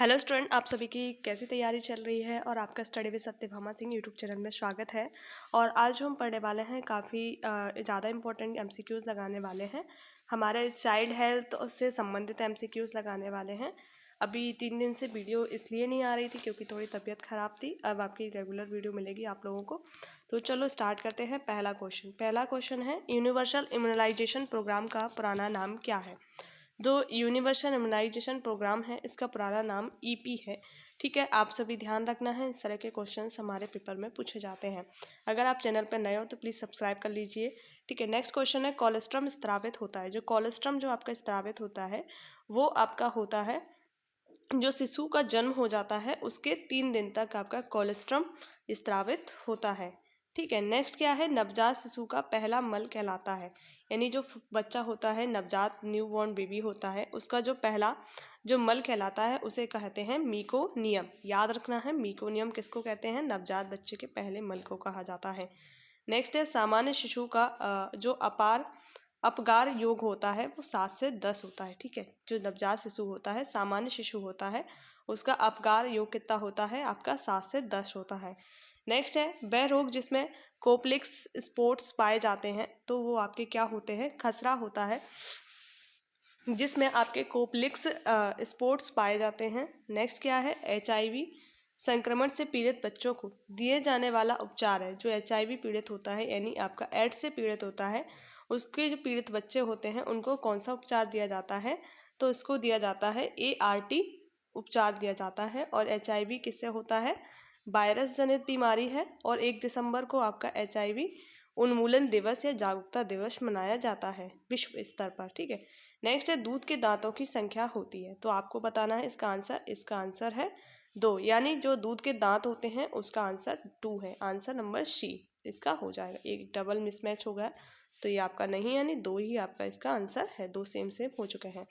Hello student, आप सभी की कैसी तैयारी चल रही है। और आपका study with Satyabhama Singh YouTube channel में स्वागत है। और आज जो हम पढ़ने वाले हैं काफ़ी ज़्यादा इंपॉर्टेंट एमसीक्यूज़ लगाने वाले हैं। हमारे चाइल्ड हेल्थ से संबंधित एमसीक्यूज़ लगाने वाले हैं। अभी 3 दिन से वीडियो इसलिए नहीं आ रही थी क्योंकि थोड़ी तबीयत ख़राब थी। अब आपकी रेगुलर वीडियो मिलेगी आप लोगों को। तो चलो स्टार्ट करते हैं। पहला क्वेश्चन है, यूनिवर्सल इम्यूनाइजेशन प्रोग्राम का पुराना नाम क्या है। जो यूनिवर्सल इम्यूनाइजेशन प्रोग्राम है इसका पुराना नाम ईपी है। ठीक है, आप सभी ध्यान रखना है, इस तरह के क्वेश्चंस हमारे पेपर में पूछे जाते हैं। अगर आप चैनल पर नए हो तो प्लीज़ सब्सक्राइब कर लीजिए। ठीक है, नेक्स्ट क्वेश्चन है, कोलेस्ट्रम स्रावित होता है। जो कोलेस्ट्रम जो आपका स्रावित होता है वो आपका होता है जो शिशु का जन्म हो जाता है उसके 3 दिन तक आपका कोलेस्ट्रम स्रावित होता है। ठीक है, नेक्स्ट क्या है, नवजात शिशु का पहला मल कहलाता है। यानी जो बच्चा होता है, नवजात न्यूबॉर्न बेबी होता है, उसका जो पहला जो मल कहलाता है उसे कहते हैं मीकोनियम। याद रखना है, मीकोनियम किसको कहते हैं, नवजात बच्चे के पहले मल को कहा जाता है। नेक्स्ट है, सामान्य शिशु का जो अपगार योग होता है वो 7 से 10 होता है। ठीक है, जो नवजात शिशु होता है, सामान्य शिशु होता है, उसका अपगार योग कितना होता है, आपका 7 से 10 होता है। नेक्स्ट है, वह रोग जिसमें कोप्लेक्स स्पॉट्स पाए जाते हैं तो वो आपके क्या होते हैं, खसरा होता है जिसमें आपके कोप्लेक्स स्पॉट्स पाए जाते हैं। नेक्स्ट क्या है, HIV संक्रमण से पीड़ित बच्चों को दिए जाने वाला उपचार है। जो HIV पीड़ित होता है यानी आपका एड्स से पीड़ित होता है, उसके जो पीड़ित बच्चे होते हैं उनको कौन सा उपचार दिया जाता है, तो इसको दिया जाता है ART उपचार दिया जाता है। और HIV किससे होता है, वायरस जनित बीमारी है। और 1 दिसंबर को आपका HIV उन्मूलन दिवस या जागरूकता दिवस मनाया जाता है विश्व स्तर पर। ठीक है, नेक्स्ट है, दूध के दांतों की संख्या होती है, तो आपको बताना है इसका आंसर है 2। यानी जो दूध के दांत होते हैं उसका आंसर 2 है। आंसर नंबर C इसका हो जाएगा। एक डबल मिसमैच हो गया तो ये आपका नहीं, यानी 2 ही आपका इसका आंसर है। 2 सेम हो चुके हैं।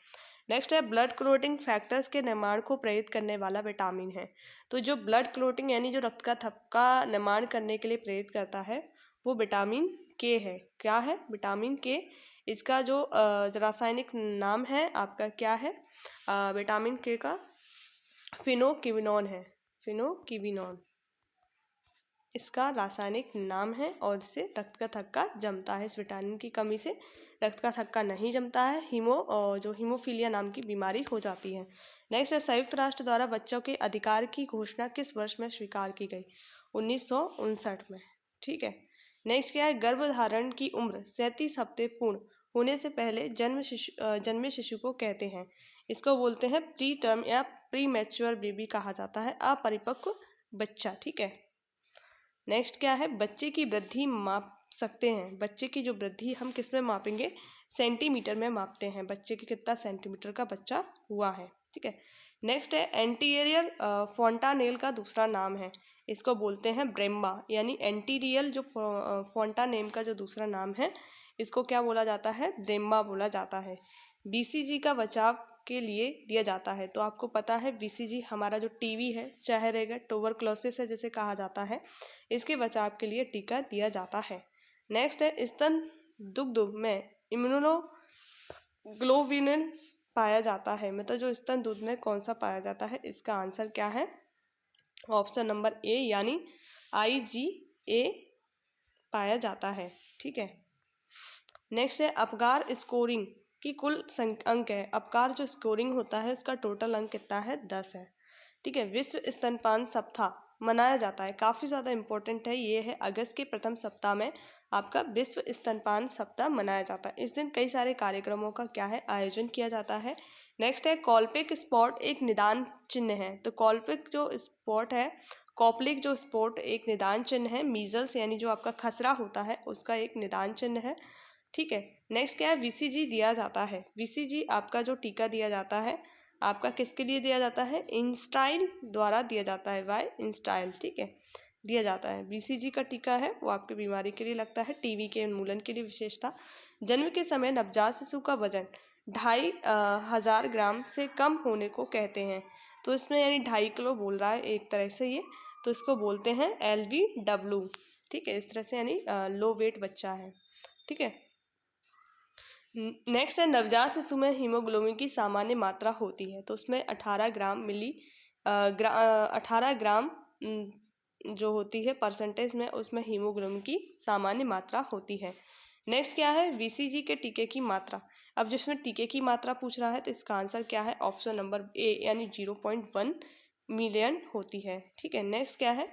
नेक्स्ट है, ब्लड क्लोटिंग फैक्टर्स के निर्माण को प्रेरित करने वाला विटामिन है। तो जो ब्लड क्लोटिंग यानी जो रक्त का थक्का निर्माण करने के लिए प्रेरित करता है वो विटामिन के है। क्या है, विटामिन के। इसका जो रासायनिक नाम है आपका क्या है, विटामिन के का फिनोकिविनोन है। फिनोकिविनोन इसका रासायनिक नाम है और इससे रक्त का थक्का जमता है। इस विटामिन की कमी से रक्त का थक्का नहीं जमता है, जो हीमोफीलिया नाम की बीमारी हो जाती है। नेक्स्ट है, संयुक्त राष्ट्र द्वारा बच्चों के अधिकार की घोषणा किस वर्ष में स्वीकार की गई, 1959 में। ठीक है, नेक्स्ट क्या है, गर्भधारण की उम्र 37 हफ्ते पूर्ण होने से पहले जन्मे शिशु को कहते हैं, इसको बोलते हैं प्री टर्म या प्री मैच्योर बेबी कहा जाता है, अपरिपक्व बच्चा। ठीक है, नेक्स्ट क्या है, बच्चे की वृद्धि माप सकते हैं। बच्चे की जो वृद्धि हम किस में मापेंगे, सेंटीमीटर में मापते हैं, बच्चे की कितना सेंटीमीटर का बच्चा हुआ है। ठीक है, नेक्स्ट है, एंटीरियर फोंटानेल का दूसरा नाम है, इसको बोलते हैं ब्रेम्बा। यानी एंटीरियल जो फोंटानेल का जो दूसरा नाम है इसको क्या बोला जाता है, ब्रेम्बा बोला जाता है। BCG का बचाव के लिए दिया जाता है, तो आपको पता है BCG हमारा जो टीवी है, चेहरे का ट्यूबरक्लोसिस है जिसे कहा जाता है, इसके बचाव के लिए टीका दिया जाता है। नेक्स्ट है, स्तन दुग्ध में इम्यूनोग्लोबिन पाया जाता है। मतलब जो स्तन दूध में कौन सा पाया जाता है, इसका आंसर क्या है, ऑप्शन नंबर A यानी IgA पाया जाता है। ठीक है, नेक्स्ट है, अपगार स्कोरिंग की कुल अंक है। अपगार जो स्कोरिंग होता है उसका टोटल अंक कितना है, 10 है। ठीक है, विश्व स्तनपान सप्ताह मनाया जाता है, काफ़ी ज़्यादा इंपॉर्टेंट है ये है, अगस्त के प्रथम सप्ताह में आपका विश्व स्तनपान सप्ताह मनाया जाता है। इस दिन कई सारे कार्यक्रमों का क्या है, आयोजन किया जाता है। नेक्स्ट है, कॉलपिक स्पॉट एक निदान चिन्ह है। तो कॉलपिक जो स्पॉट है, कॉपलिक जो स्पॉट एक निदान चिन्ह है। मीजल्स यानी जो आपका खसरा होता है उसका एक निदान चिन्ह है। ठीक है, नेक्स्ट क्या है, BCG दिया जाता है। BCG आपका जो टीका दिया जाता है आपका किसके लिए दिया जाता है, इंस्टाइल द्वारा दिया जाता है, बाय इंस्टाइल। ठीक है, दिया जाता है। BCG का टीका है वो आपकी बीमारी के लिए लगता है, टीबी के उन्मूलन के लिए विशेषता। जन्म के समय नवजात शिशु का वजन 2500 ग्राम से कम होने को कहते हैं। तो इसमें यानी 2.5 किलो बोल रहा है एक तरह से ये, तो इसको बोलते हैं LBW। ठीक है, इस तरह से यानी लो वेट बच्चा है। ठीक है, नेक्स्ट है, नवजात शिशु में हीमोग्लोबिन की सामान्य मात्रा होती है, तो उसमें 18 ग्राम मिली 18 ग्राम जो होती है परसेंटेज में, उसमें हीमोग्लोबिन की सामान्य मात्रा होती है। नेक्स्ट क्या है, VCG के टीके की मात्रा। अब जिसमें टीके की मात्रा पूछ रहा है तो इसका आंसर क्या है, ऑप्शन नंबर ए यानी 0.1 मिलियन होती है। ठीक है, नेक्स्ट क्या है,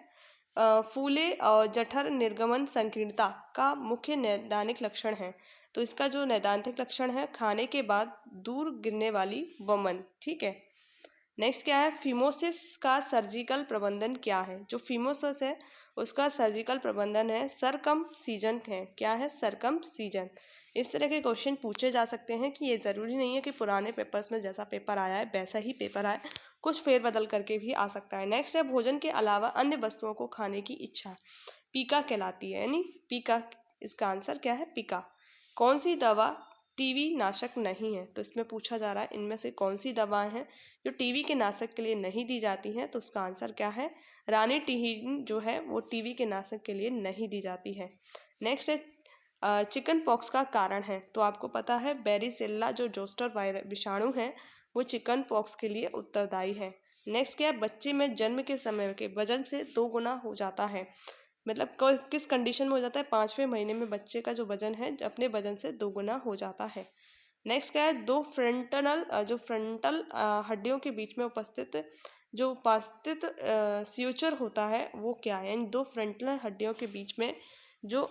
फूले और जठर निर्गमन संकीर्णता का मुख्य नैदानिक लक्षण है। तो इसका जो नैदानिक लक्षण है, खाने के बाद दूर गिरने वाली वमन। ठीक है, नेक्स्ट क्या है, फिमोसिस का सर्जिकल प्रबंधन क्या है। जो फिमोसिस है उसका सर्जिकल प्रबंधन है सरकम सीजन है। क्या है, सरकम सीजन। इस तरह के क्वेश्चन पूछे जा सकते हैं कि ये ज़रूरी नहीं है कि पुराने पेपर्स में जैसा पेपर आया है वैसा ही पेपर आए, कुछ फेरबदल करके भी आ सकता है। नेक्स्ट है, भोजन के अलावा अन्य वस्तुओं को खाने की इच्छा पीका कहलाती है, यानी पीका। इसका आंसर क्या है, पीका। कौन सी दवा टीबी नाशक नहीं है। तो इसमें पूछा जा रहा है इनमें से कौन सी दवाएं हैं जो टीबी के नाशक के लिए नहीं दी जाती हैं। तो उसका आंसर क्या है, रानीटिहीन जो है वो टीबी के नाशक के लिए नहीं दी जाती है। नेक्स्ट है, चिकन पॉक्स का कारण है। तो आपको पता है बेरिसेल्ला जो जोस्टर विषाणु है वो चिकन पॉक्स के लिए उत्तरदायी है। नेक्स्ट क्या है, बच्चे में जन्म के समय के वजन से 2 गुना हो जाता है। मतलब किस कंडीशन में हो जाता है, 5वें महीने में बच्चे का जो वजन है अपने वजन से 2 गुना हो जाता है। नेक्स्ट क्या है, दो फ्रंटल हड्डियों के बीच में उपस्थित स्यूचर होता है वो क्या है। यानी दो फ्रंटल हड्डियों के बीच में जो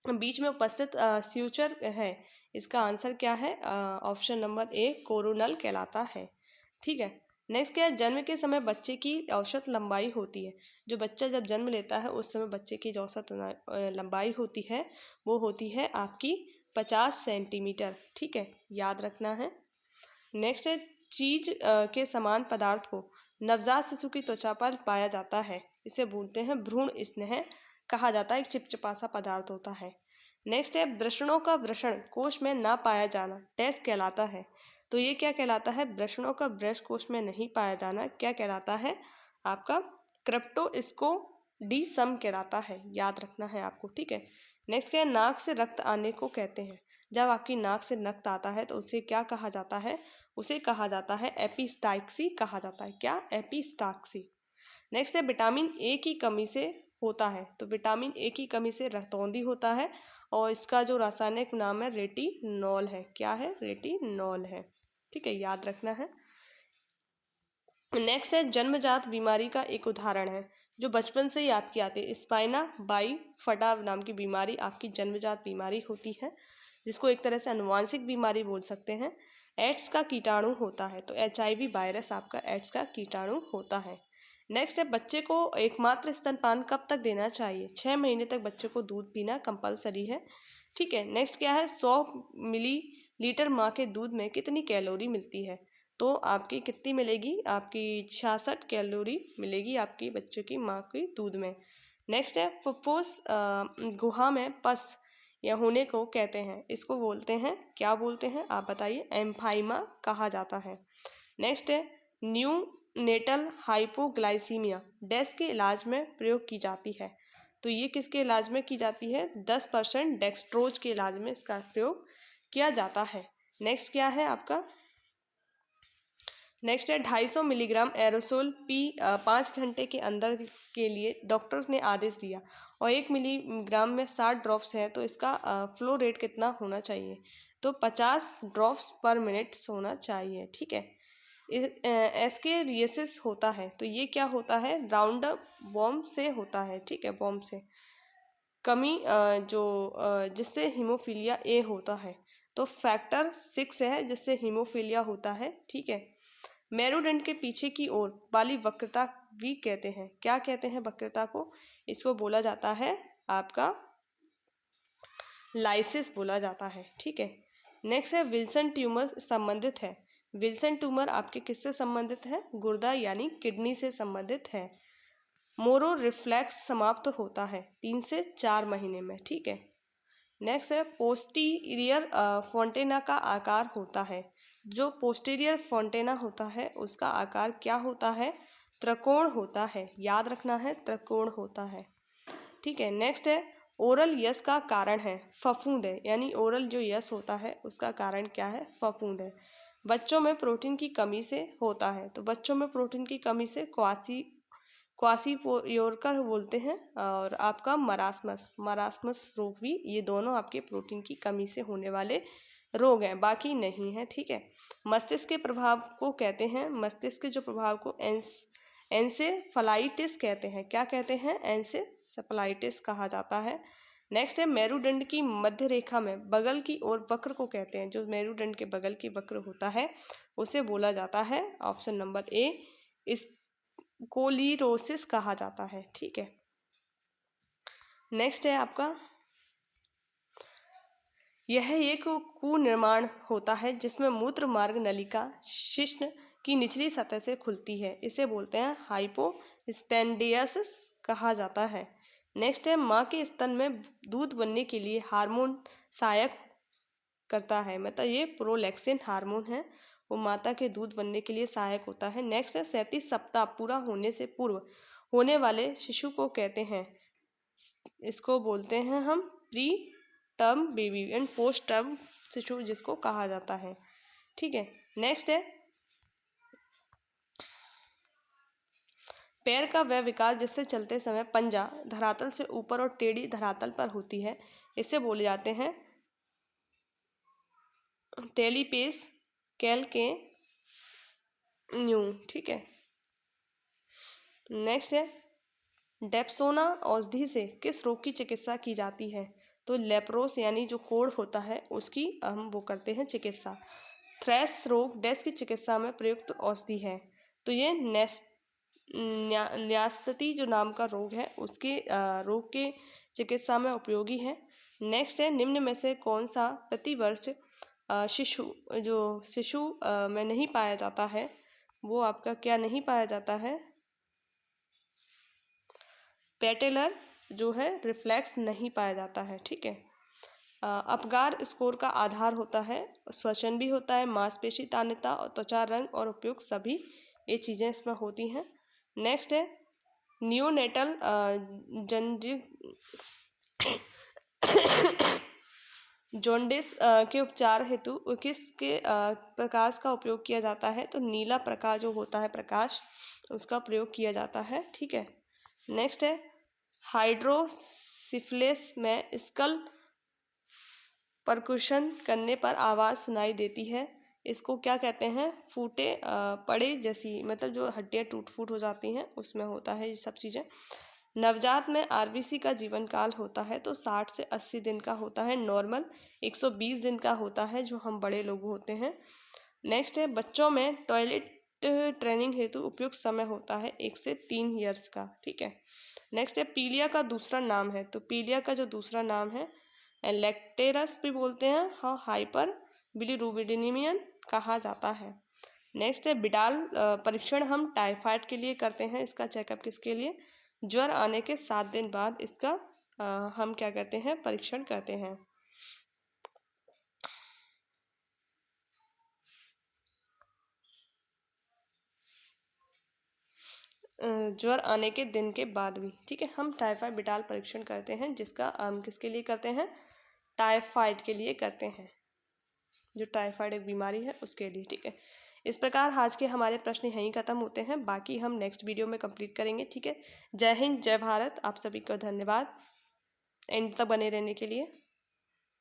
बीच में उपस्थित स्यूचर है, इसका आंसर क्या है, ऑप्शन नंबर ए कोरोनल कहलाता है। ठीक है, नेक्स्ट क्या है, जन्म के समय बच्चे की औसत लंबाई होती है। जो बच्चा जब जन्म लेता है उस समय बच्चे की जो औसत लंबाई होती है वो होती है आपकी 50 सेंटीमीटर। ठीक है, याद रखना है। नेक्स्ट है, चीज के समान पदार्थ को नवजात शिशु की त्वचा पर पाया जाता है, इसे बोलते हैं भ्रूण स्नेह कहा जाता है। एक चिपचिपा सा पदार्थ होता है। नेक्स्ट है, वृषणों का वृषण कोश में ना पाया जाना टेस्ट कहलाता है। तो ये क्या कहलाता है, वृषणों का वृष कोश में नहीं पाया जाना क्या कहलाता है, आपका क्रिप्टोस्कोडिसम कहलाता है। याद रखना है आपको। ठीक है, नेक्स्ट क्या है, नाक से रक्त आने को कहते हैं। जब आपकी नाक से रक्त आता है तो उसे क्या कहा जाता है, उसे कहा जाता है एपिस्टाक्सी कहा जाता है। क्या, एपिस्टाक्सी। नेक्स्ट है, विटामिन ए की कमी से होता है। तो विटामिन ए की कमी से रतौंधी होता है और इसका जो रासायनिक नाम है रेटिनॉल है। क्या है, रेटिनॉल है। ठीक है, याद रखना है। नेक्स्ट है, जन्मजात बीमारी का एक उदाहरण है जो बचपन से ही आपकी आती है, स्पाइना बाइफटा नाम की बीमारी आपकी जन्मजात बीमारी होती है, जिसको एक तरह से अनुवांशिक बीमारी बोल सकते हैं। एड्स का कीटाणु होता है। तो HIV वायरस आपका एड्स का कीटाणु होता है। नेक्स्ट है, बच्चे को एकमात्र स्तनपान कब तक देना चाहिए। 6 महीने तक बच्चे को दूध पीना कंपलसरी है। ठीक है, नेक्स्ट क्या है, 100 मिलीलीटर माँ के दूध में कितनी कैलोरी मिलती है। तो आपकी कितनी मिलेगी, आपकी 66 कैलोरी मिलेगी आपकी बच्चों की माँ के दूध में। नेक्स्ट है, फुफ्फुस गुहा में पस या होने को कहते हैं, इसको बोलते हैं, क्या बोलते हैं आप बताइए, एम्फाइमा कहा जाता है। नेक्स्ट है, न्यू नेटल हाइपोग्लाइसीमिया डैश के इलाज में प्रयोग की जाती है। तो ये किसके इलाज में की जाती है, 10% डेक्सट्रोज के इलाज में इसका प्रयोग किया जाता है। नेक्स्ट क्या है आपका, नेक्स्ट है, 250 मिलीग्राम एरोसोल 5 घंटे के अंदर के लिए डॉक्टर ने आदेश दिया और 1 मिलीग्राम में 60 ड्रॉप्स है। तो इसका फ्लो रेट कितना होना चाहिए, तो 50 ड्रॉप्स पर मिनट होना चाहिए। ठीक है, एस्केरियासिस होता है। तो ये क्या होता है, राउंड बॉम्ब से होता है। ठीक है, बॉम्ब से कमी जिससे हीमोफीलिया ए होता है। तो फैक्टर 6 है जिससे हीमोफीलिया होता है। ठीक है, मेरुदंड के पीछे की ओर वाली वक्रता भी कहते हैं, क्या कहते हैं वक्रता को, इसको बोला जाता है आपका लाइसिस बोला जाता है। ठीक है, नेक्स्ट है, विल्सन ट्यूमर संबंधित है। विल्सन ट्यूमर आपके किससे संबंधित है, गुर्दा यानी किडनी से संबंधित है। मोरो रिफ्लेक्स समाप्त होता है 3 से 4 महीने में। ठीक है, नेक्स्ट है, पोस्टीरियर फोंटेना का आकार होता है। जो पोस्टीरियर फोंटेना होता है उसका आकार क्या होता है, त्रिकोण होता है। याद रखना है, त्रिकोण होता है। ठीक है, नेक्स्ट है, ओरल यस का कारण है फफूंद है। यानी ओरल जो यस होता है उसका कारण क्या है, फफूंद है। बच्चों में प्रोटीन की कमी से होता है, तो बच्चों में प्रोटीन की कमी से क्वासीयोरकर बोलते हैं। और आपका मरासमस रोग भी, ये दोनों आपके प्रोटीन की कमी से होने वाले रोग हैं, बाकी नहीं है। ठीक है, मस्तिष्क के प्रभाव को कहते हैं, मस्तिष्क के जो प्रभाव को एंसेफलाइटिस कहते हैं। क्या कहते हैं? एंसेफलाइटिस कहा जाता है। नेक्स्ट है मेरुदंड की मध्य रेखा में बगल की ओर वक्र को कहते हैं। जो मेरुदंड के बगल की वक्र होता है उसे बोला जाता है, ऑप्शन नंबर ए, इस कोलिरोसिस कहा जाता है। ठीक है, नेक्स्ट है आपका, यह एक कुनिर्माण होता है जिसमें मूत्र मार्ग नलिका शिश्न की निचली सतह से खुलती है, इसे बोलते हैं हाइपोस्पेंडियसिस कहा जाता है। नेक्स्ट है माँ के स्तन में दूध बनने के लिए हार्मोन सहायक करता है, मतलब ये प्रोलैक्टिन हार्मोन है, वो माता के दूध बनने के लिए सहायक होता है। नेक्स्ट है 37 सप्ताह पूरा होने से पूर्व होने वाले शिशु को कहते हैं, इसको बोलते हैं हम pre term baby and post term शिशु जिसको कहा जाता है। ठीक है, नेक्स्ट है पैर का वह विकार जिससे चलते समय पंजा धरातल से ऊपर और टेढ़ी धरातल पर होती है, इसे बोले जाते हैं टेलीपेस कैलकेन्यू। ठीक है, नेक्स्ट है डेप्सोना औषधि से किस रोग की चिकित्सा की जाती है? तो लेप्रोस यानी जो कोढ़ होता है उसकी हम वो करते हैं चिकित्सा। थ्रैश रोग डैश की चिकित्सा में प्रयुक्त औषधि है, तो ये न्यास्ती जो नाम का रोग है उसके रोग के चिकित्सा में उपयोगी है। नेक्स्ट है निम्न में से कौन सा प्रतिवर्ष शिशु में नहीं पाया जाता है? वो आपका क्या नहीं पाया जाता है? पेटेलर जो है रिफ्लेक्स नहीं पाया जाता है। ठीक है, अपगार स्कोर का आधार होता है, श्वसन भी होता है, मांसपेशी तान्यता और त्वचा रंग और उपयुक्त सभी ये चीज़ें इसमें होती हैं। नेक्स्ट है नियोनेटल जॉन्डिस के उपचार हेतु किसके प्रकाश का उपयोग किया जाता है? तो नीला प्रकाश जो होता है प्रकाश, उसका प्रयोग किया जाता है। ठीक है, नेक्स्ट है हाइड्रोसिफिलिस में स्कल परकुशन करने पर आवाज़ सुनाई देती है, इसको क्या कहते हैं? फूटे पड़े जैसी, मतलब जो हड्डियाँ टूट फूट हो जाती हैं उसमें होता है ये सब चीज़ें। नवजात में आरबीसी का जीवन काल होता है तो 60 से 80 दिन का होता है, नॉर्मल 120 दिन का होता है जो हम बड़े लोग होते हैं। नेक्स्ट है बच्चों में टॉयलेट ट्रेनिंग हेतु उपयुक्त समय होता है 1 से 3 ईयर्स का। ठीक है, नेक्स्ट है पीलिया का दूसरा नाम है, तो पीलिया का जो दूसरा नाम है लेक्टेरस भी बोलते हैं, हाँ, हाइपर बिलीरुबिडिनेमिया कहा जाता है। नेक्स्ट है बिडाल परीक्षण हम टाइफाइड के लिए करते हैं, इसका चेकअप किसके लिए? ज्वर आने के 7 दिन बाद इसका हम क्या करते हैं? परीक्षण करते हैं। ज्वर आने के दिन के बाद भी। ठीक है, हम टाइफाइड बिडाल परीक्षण करते हैं, जिसका हम किसके लिए करते हैं? टाइफाइड के लिए करते हैं, जो टाइफाइड एक बीमारी है उसके लिए। ठीक है, इस प्रकार आज के हमारे प्रश्न यहीं खत्म होते हैं, बाकी हम नेक्स्ट वीडियो में कंप्लीट करेंगे। ठीक है, जय हिंद, जय भारत, आप सभी को धन्यवाद एंड तक बने रहने के लिए।